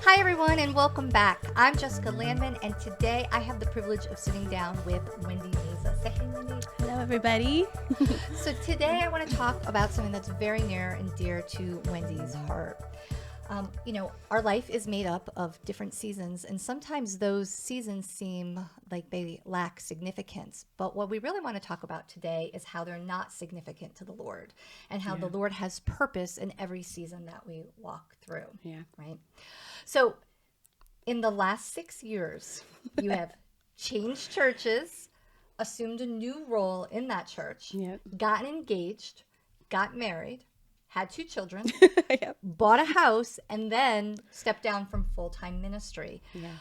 Hi, everyone, and welcome back. I'm Jessica Landmon, and today I have the privilege of sitting down with Wendy Meza. Say hey, Wendy. Hello, everybody. So today I want to talk about something that's very near and dear to Wendy's heart. Our life is made up of different seasons, and sometimes those seasons seem like they lack significance. But what we really want to talk about today is how they're not significant to the Lord, and how the Lord has purpose in every season that we walk through. Yeah. Right? So in the last 6 years, you have changed churches, assumed a new role in that church, gotten engaged, got married, had 2 children, bought a house, and then stepped down from full-time ministry. Yes.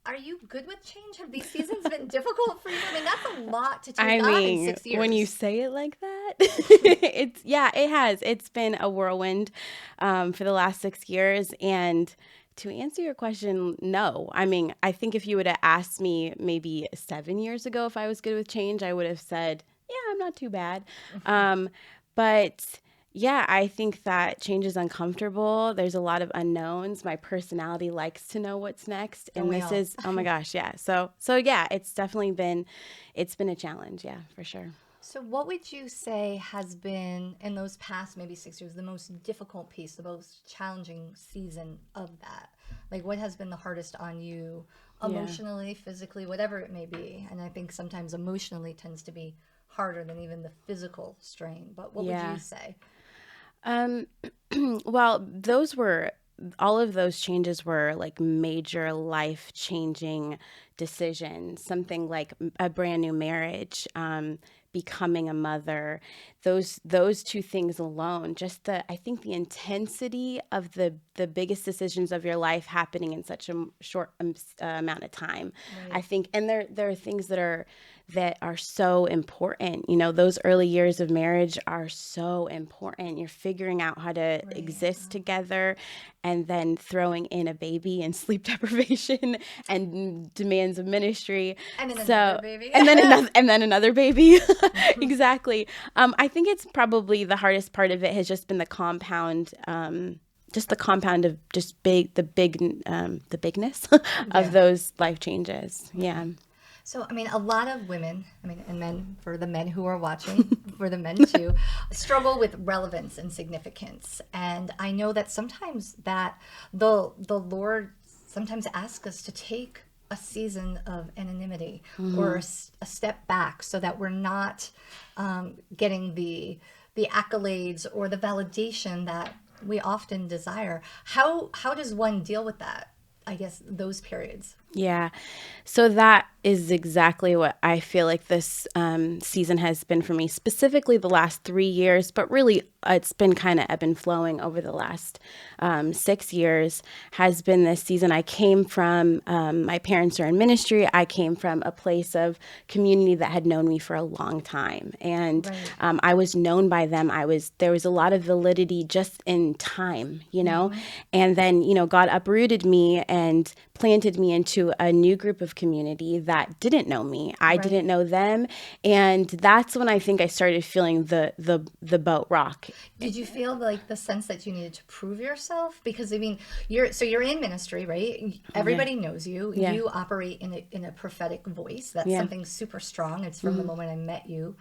Are you good with change? Have these seasons been difficult for you? I mean, that's a lot to take on in 6 years. When you say it like that, it has. It's been a whirlwind for the last 6 years. And to answer your question, no. I mean, I think if you would have asked me maybe 7 years ago if I was good with change, I would have said, yeah, I'm not too bad. But yeah, I think that change is uncomfortable. There's a lot of unknowns. My personality likes to know what's next. And this is, oh my gosh, yeah. So yeah, it's definitely been a challenge. Yeah, for sure. So what would you say has been, in those past maybe 6 years, the most difficult piece, the most challenging season of that? Like, what has been the hardest on you emotionally, physically, whatever it may be? And I think sometimes emotionally tends to be harder than even the physical strain. But what would you say? Well, all of those changes were like major life-changing decisions, something like a brand new marriage, becoming a mother. Those two things alone, just I think the intensity of the biggest decisions of your life happening in such a short amount of time. Right. I think, and there are things that are so important. You know, those early years of marriage are so important. You're figuring out how to exist together, and then throwing in a baby and sleep deprivation and demands of ministry. And then another baby. and then another baby. Exactly. I think it's probably the hardest part of it has just been the compound of just the bigness of those life changes. Yeah. So, I mean, a lot of women, and men, for the men who are watching, for the men too, struggle with relevance and significance. And I know that sometimes that the Lord sometimes asks us to take a season of anonymity or a step back so that we're not getting the accolades or the validation that we often desire. How does one deal with that? I guess those periods. Yeah. So that is exactly what I feel like this season has been for me, specifically the last 3 years, but really it's been kind of ebb and flowing over the last 6 years has been this season. I came from, my parents are in ministry. I came from a place of community that had known me for a long time. And I was known by them. There was a lot of validity just in time, you know, and then, you know, God uprooted me and planted me into a new group of community that didn't know me. I didn't know them. And that's when I think I started feeling the boat rock. Did you feel like the sense that you needed to prove yourself? Because I mean, you're in ministry, right? Everybody knows you. Yeah. You operate in a prophetic voice. That's something super strong. It's from the moment I met you.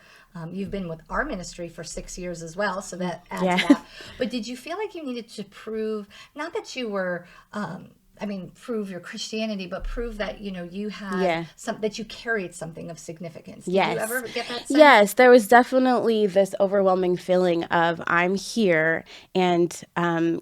You've been with our ministry for 6 years as well, so that adds to that. But did you feel like you needed to prove, not that you were prove your Christianity, but prove that, you know, you had that you carried something of significance. Did you ever get that sense? Yes, there was definitely this overwhelming feeling of I'm here and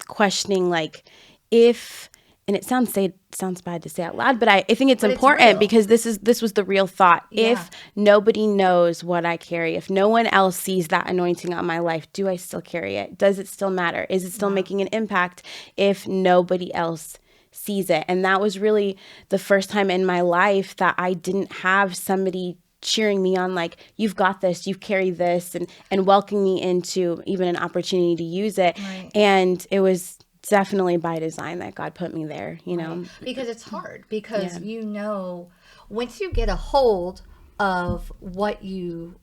questioning like if, and it sounds bad to say out loud, but I think it's important because this was the real thought. Yeah. If nobody knows what I carry, if no one else sees that anointing on my life, do I still carry it? Does it still matter? Is it still making an impact if nobody else sees it? And that was really the first time in my life that I didn't have somebody cheering me on like, you've got this, you've carried this, and welcoming me into even an opportunity to use it. Right. And it was definitely by design that God put me there, you know. Because it's hard, because you know, once you get a hold of what you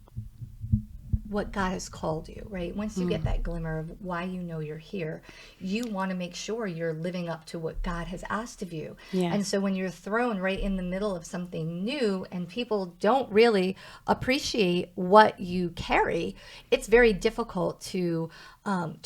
what God has called you, right? Once you get that glimmer of why you know you're here, you want to make sure you're living up to what God has asked of you. Yeah. And so when you're thrown right in the middle of something new and people don't really appreciate what you carry, it's very difficult to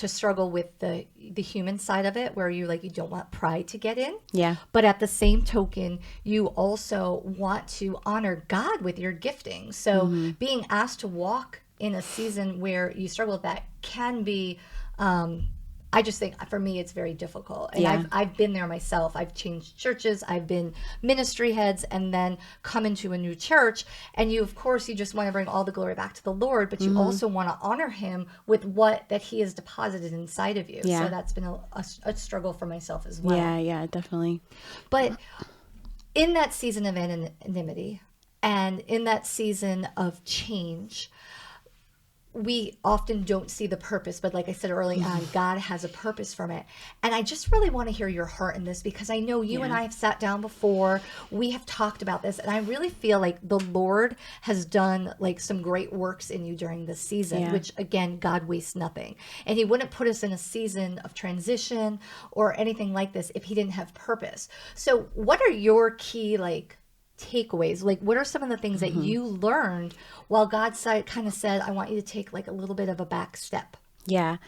struggle with the human side of it, where you don't want pride to get in. Yeah. But at the same token, you also want to honor God with your gifting. So being asked to walk in a season where you struggle with that can be, I just think for me, it's very difficult. And Yeah. I've been there myself. I've changed churches. I've been ministry heads and then come into a new church. And you, of course, you just want to bring all the glory back to the Lord, but you also want to honor him with what that he has deposited inside of you. Yeah. So that's been a struggle for myself as well. Yeah, definitely. But in that season of anonymity and in that season of change, we often don't see the purpose, but like I said early on, God has a purpose from it. And I just really want to hear your heart in this, because I know you and I have sat down before, we have talked about this, and I really feel like the Lord has done some great works in you during this season, which again, God wastes nothing. And he wouldn't put us in a season of transition or anything like this if he didn't have purpose. So what are your key takeaways? What are some of the things that you learned while God kind of said, I want you to take a little bit of a back step? Yeah.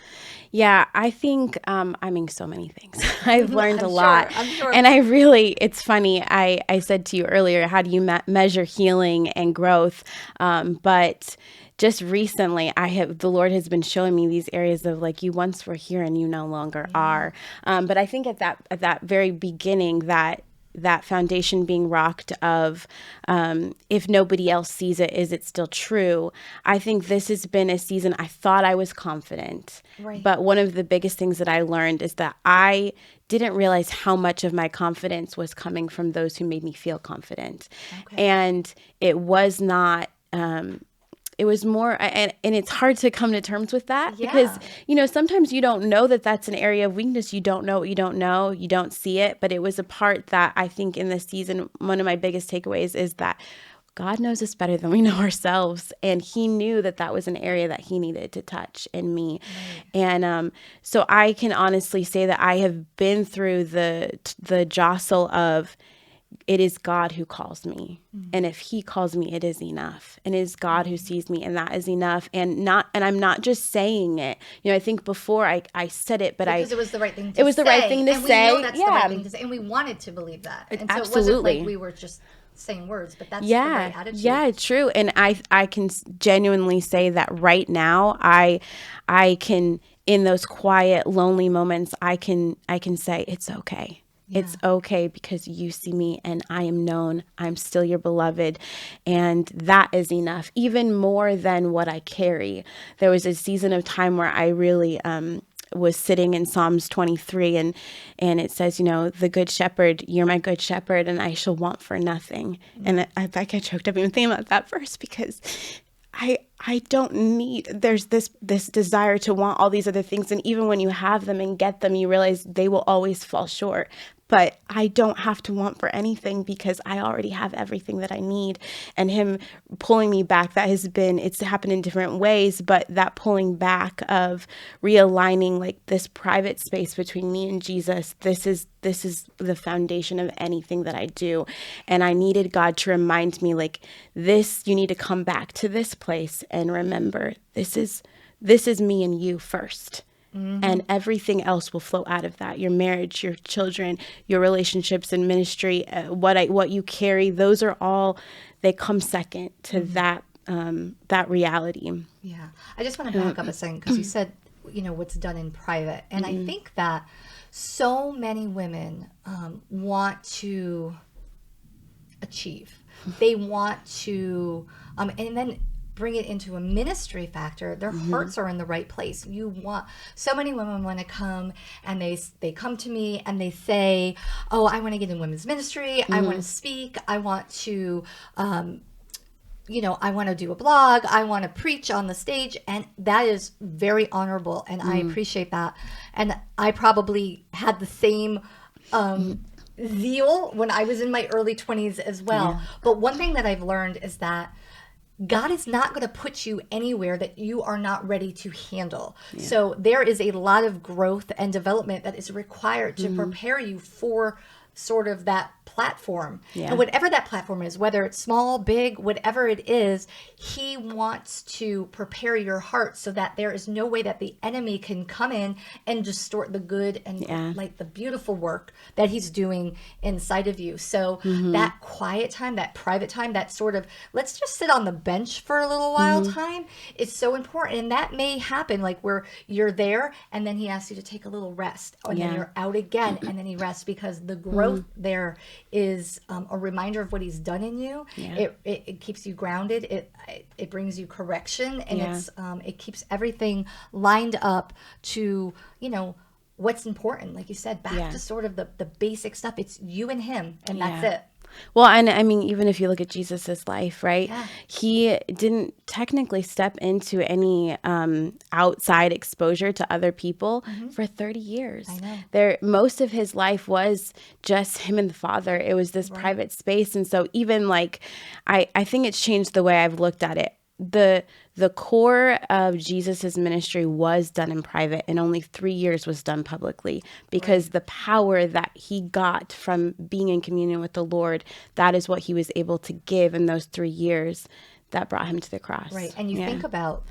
I think, so many things. I've learned a lot. I'm sure. And it's funny. I said to you earlier, how do you measure healing and growth? But just recently, the Lord has been showing me these areas of you once were here and you no longer are. But I think at that very beginning, that foundation being rocked of, if nobody else sees it, is it still true? I think this has been a season I thought I was confident. Right. But one of the biggest things that I learned is that I didn't realize how much of my confidence was coming from those who made me feel confident. Okay. And it was not... it was more, and it's hard to come to terms with that because, sometimes you don't know that that's an area of weakness. You don't know what you don't know. You don't see it. But it was a part that I think in this season, one of my biggest takeaways is that God knows us better than we know ourselves. And he knew that was an area that he needed to touch in me. Right. And so I can honestly say that I have been through the jostle of, it is God who calls me. And if he calls me, it is enough. And it is God who sees me, and that is enough. And I'm not just saying it. I think before I said it, but because it was the right thing to say. It was the right thing to and say. We know that's the right thing to say. And we wanted to believe that. And so Absolutely. it wasn't we were just saying words, but that's the right attitude. Yeah, true. And I can genuinely say that right now, I can, in those quiet, lonely moments, I can say it's okay. Yeah. It's okay because you see me and I am known. I'm still your beloved. And that is enough, even more than what I carry. There was a season of time where I really was sitting in Psalms 23 and it says, the good shepherd, you're my good shepherd and I shall want for nothing. And I get choked up even thinking about that verse because I don't need, there's this desire to want all these other things. And even when you have them and get them, you realize they will always fall short. But I don't have to want for anything because I already have everything that I need. And him pulling me back, it's happened in different ways, but that pulling back of realigning this private space between me and Jesus, this is the foundation of anything that I do. And I needed God to remind me this, you need to come back to this place and remember, this is me and you first. And everything else will flow out of that. Your marriage, your children, your relationships and ministry, what you carry, those are all, they come second to that reality. Yeah. I just want to back up a second because you said, what's done in private. And I think that so many women want to achieve. They want to, and then bring it into a ministry factor, their hearts are in the right place. So many women want to come and they come to me and they say, oh, I want to get in women's ministry. I want to speak. I want to, I want to do a blog. I want to preach on the stage. And that is very honorable. And I appreciate that. And I probably had the same, zeal when I was in my early 20s as well. Yeah. But one thing that I've learned is that God is not going to put you anywhere that you are not ready to handle. So there is a lot of growth and development that is required to prepare you for sort of that platform. And whatever that platform is, whether it's small, big, whatever it is, he wants to prepare your heart so that there is no way that the enemy can come in and distort the good and like the beautiful work that he's doing inside of you. So that quiet time, that private time, that sort of let's just sit on the bench for a little while time is so important. And that may happen like where you're there and then he asks you to take a little rest and then you're out again and then he rests, because the growth there is a reminder of what he's done in you. It keeps you grounded. It brings you correction, and it keeps everything lined up to, you know, what's important. Like you said, back to sort of the basic stuff. It's you and him, and that's it. Well, and I mean, even if you look at Jesus's life, right? He didn't technically step into any outside exposure to other people for 30 years. I know. Most of his life was just him and the Father. It was this private space. And so even like, I think it's changed the way I've looked at it. The core of Jesus's ministry was done in private, and only 3 years was done publicly, because the power that he got from being in communion with the Lord, that is what he was able to give in those 3 years that brought him to the cross. Right. And you think about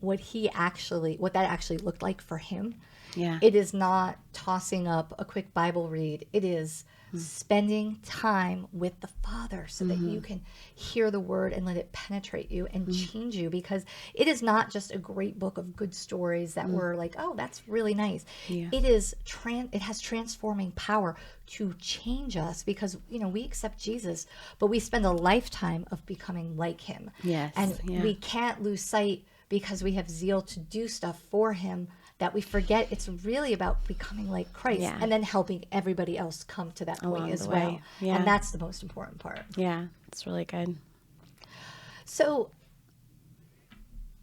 what that actually looked like for him. It is not tossing up a quick Bible read. It is spending time with the Father so that you can hear the word and let it penetrate you and change you, because it is not just a great book of good stories that were like, oh, that's really nice. It is it has transforming power to change us, because, you know, we accept Jesus, but we spend a lifetime of becoming like him. And we can't lose sight, because we have zeal to do stuff for him, that we forget it's really about becoming like Christ and then helping everybody else come to that point as well. And that's the most important part. Yeah, it's really good. So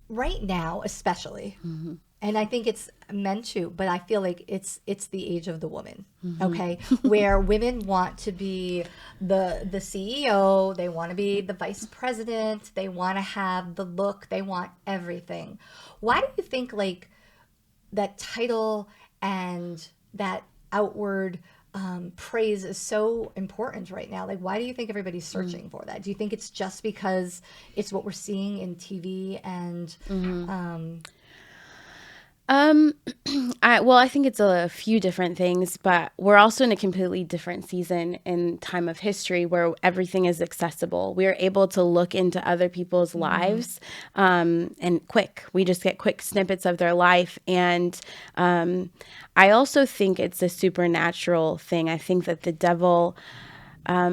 right now, especially, and I think it's meant to, but I feel like it's the age of the woman, okay? Where women want to be the CEO, they want to be the vice president, they want to have the look, they want everything. Why do you think like that title and that outward praise is so important right now? Like, why do you think everybody's searching for that? Do you think it's just because it's what we're seeing in TV and I think it's a few different things, but we're also in a completely different season in time of history where everything is accessible. We are able to look into other people's lives, and we just get quick snippets of their life. And I also think it's a supernatural thing. I think that the devil,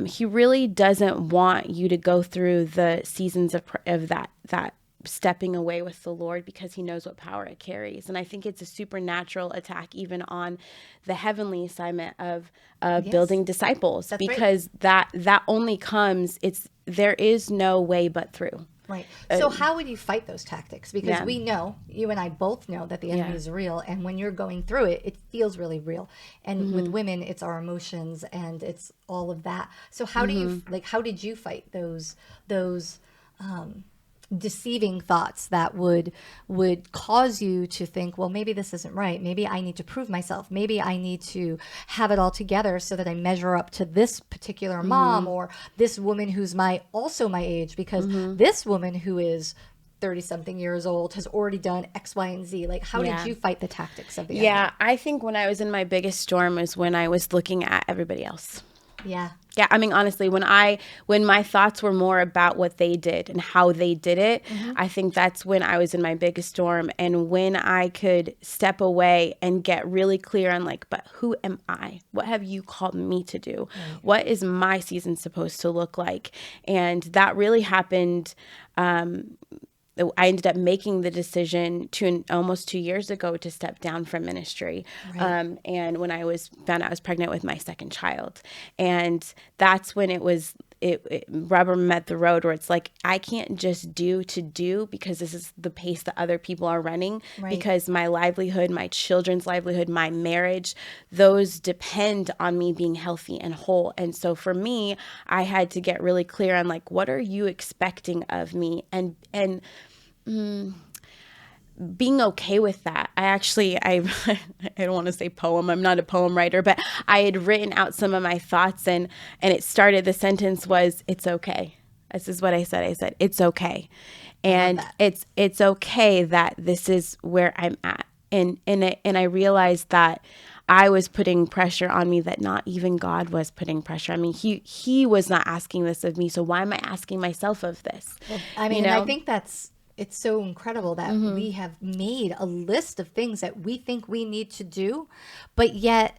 he really doesn't want you to go through the seasons of that stepping away with the Lord, because he knows what power it carries. And I think it's a supernatural attack even on the heavenly assignment of building disciples. That's because that only comes, there is no way but through. Right. So how would you fight those tactics? Because we know, you and I both know, that the enemy is real. And when you're going through it, it feels really real. And with women, it's our emotions and it's all of that. So how do you, how did you fight those deceiving thoughts that would cause you to think, well, maybe this isn't right. Maybe I need to prove myself. Maybe I need to have it all together so that I measure up to this particular mom or this woman who's also my age, because this woman who is 30-something years old has already done X, Y, and Z. Like, how did you fight the tactics of the enemy? I think when I was in my biggest storm was when I was looking at everybody else. Yeah. I mean, honestly, when my thoughts were more about what they did and how they did it, I think that's when I was in my biggest storm, and when I could step away and get really clear on like, but who am I? What have you called me to do? Right. What is my season supposed to look like? And that really happened. I ended up making the decision almost 2 years ago to step down from ministry. And when I found out I was pregnant with my second child, and that's when it was rubber met the road, where it's like, I can't just do to do because this is the pace that other people are running, Right. because my livelihood, my children's livelihood, my marriage, those depend on me being healthy and whole. And so for me, I had to get really clear on like, what are you expecting of me? And being okay with that. I don't want to say poem. I'm not a poem writer, but I had written out some of my thoughts, and it started, the sentence was, it's okay. This is what I said. I said, it's okay. And it's okay that this is where I'm at. And I realized that I was putting pressure on me that not even God was putting pressure. I mean, he was not asking this of me. So why am I asking myself of this? Well, I mean, I think it's so incredible that we have made a list of things that we think we need to do, but yet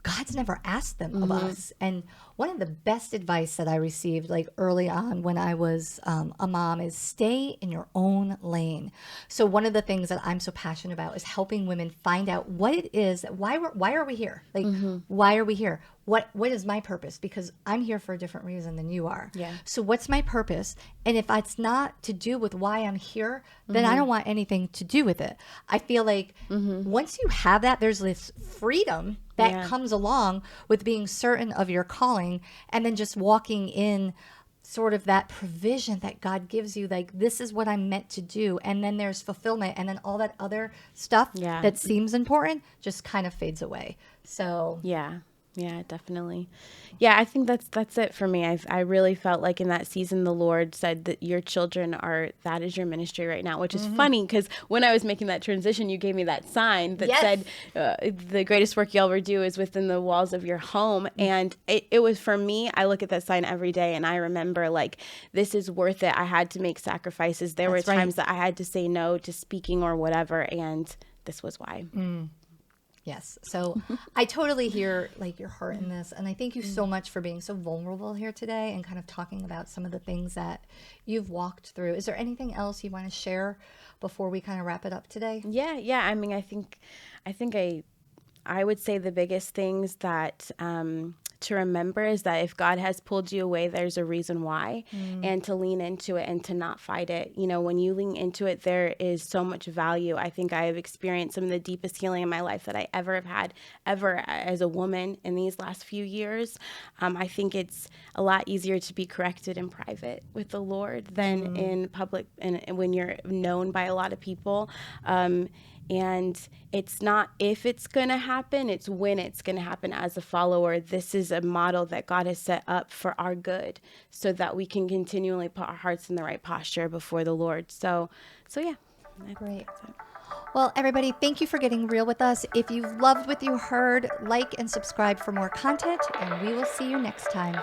God's never asked them of us. And one of the best advice that I received like early on when I was a mom is stay in your own lane. So one of the things that I'm so passionate about is helping women find out what it is, why are we here? Like, why are we here? What is my purpose? Because I'm here for a different reason than you are. Yeah. So what's my purpose? And if it's not to do with why I'm here, then I don't want anything to do with it. I feel like once you have that, there's this freedom that comes along with being certain of your calling, and then just walking in sort of that provision that God gives you, like, this is what I'm meant to do. And then there's fulfillment, and then all that other stuff that seems important just kind of fades away. So Yeah, definitely. Yeah, I think that's it for me. I really felt like in that season, the Lord said that your children that is your ministry right now, which is funny because when I was making that transition, you gave me that sign that said, the greatest work you'll ever do is within the walls of your home. And it was, for me, I look at that sign every day and I remember like, this is worth it. I had to make sacrifices. There were times that I had to say no to speaking or whatever. And this was why. Yes. So I totally hear like your heart in this. And I thank you so much for being so vulnerable here today and kind of talking about some of the things that you've walked through. Is there anything else you want to share before we kind of wrap it up today? Yeah. I mean, I would say the biggest things that to remember is that if God has pulled you away, there's a reason why, and to lean into it and to not fight it. You know, when you lean into it, there is so much value. I think I have experienced some of the deepest healing in my life that I ever have had, ever as a woman in these last few years. I think it's a lot easier to be corrected in private with the Lord than in public, and when you're known by a lot of people. And it's not if it's going to happen, it's when it's going to happen. As a follower, this is a model that God has set up for our good so that we can continually put our hearts in the right posture before the Lord. So yeah. Great. Well, everybody, thank you for getting real with us. If you've loved what you heard, like and subscribe for more content, and we will see you next time.